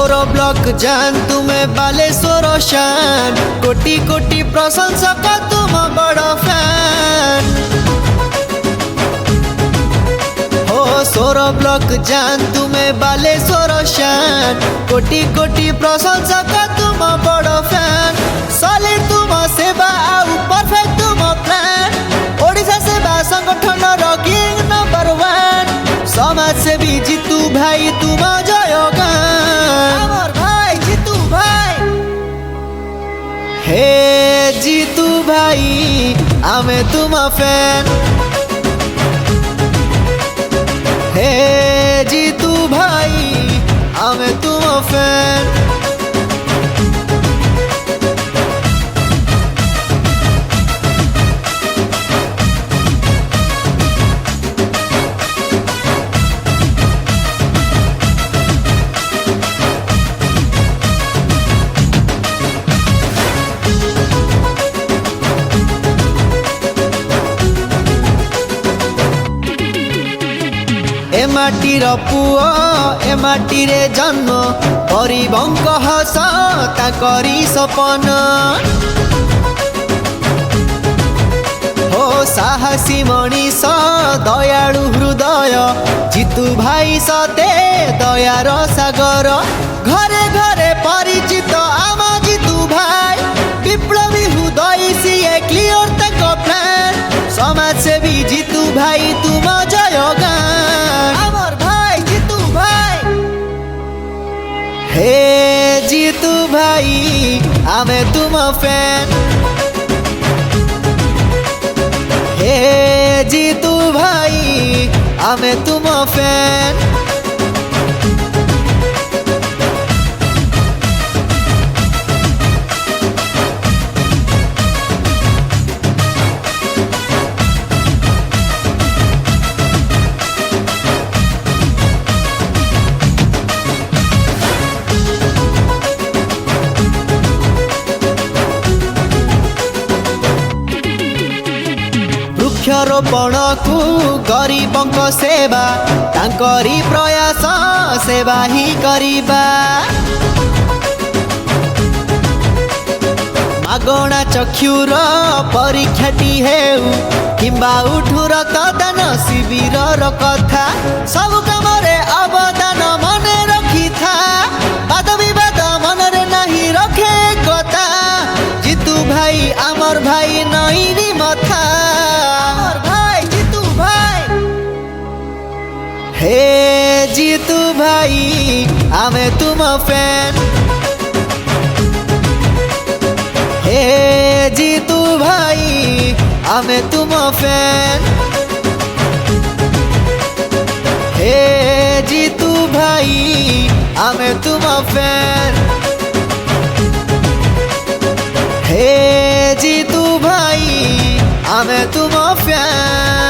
सोर ब्लॉक जान तुम्हें बालेश्वर शान कोटी कोटी प्रशंसक तुम बड़ फैन हो सोर ब्लॉक जान तुम्हें बालेश्वर शान कोटी कोटी प्रशंसक तुम बड़ फैन सॉलिड तुम सेवा आउ परफेक्ट तुम प्लान ओडिशा सेवा संगठन किंग नंबर 1 समाज सेवी जीतू भाई तुम जयगान भाई जीतू भाई हे जीतू भाई आमे तुम फैन हे जीतू भाई आमे तुम फैन ए माटीर पुओ ए माटी रे जन्म गरीबंक हस ताकरी सपन हो साहसी मनीष दयालु हृदय जीतू भाई सते दयार सागर घरे घरे परिचित आम जीतू भाई विप्लवी हृदय सीए क्लियर तक प्लान समाज सेवी जीतू भाई तुम जयगान हे जीतू भाई आमे तुम फैन हे जीतू भाई आमे तुम फैन वृक्षरोपण को गरीबंक सेवा तांकरी प्रयास सेवा ही करिबा मागणा चक्षुर परीक्षाटी हेउ किंबा उठु रक्तदान शिविर कथा सब काम रे अवदान मने रखी था वाद विवाद मन रे नहीं रखे कथा जीतू भाई आमर भाई नहीं मथा हे जीतू भाई आमे तुम फैन हे जीतू भाई आमे तुम फैन हे जीतू भाई आमे तुम फैन हे जीतू भाई आमे तुम फैन।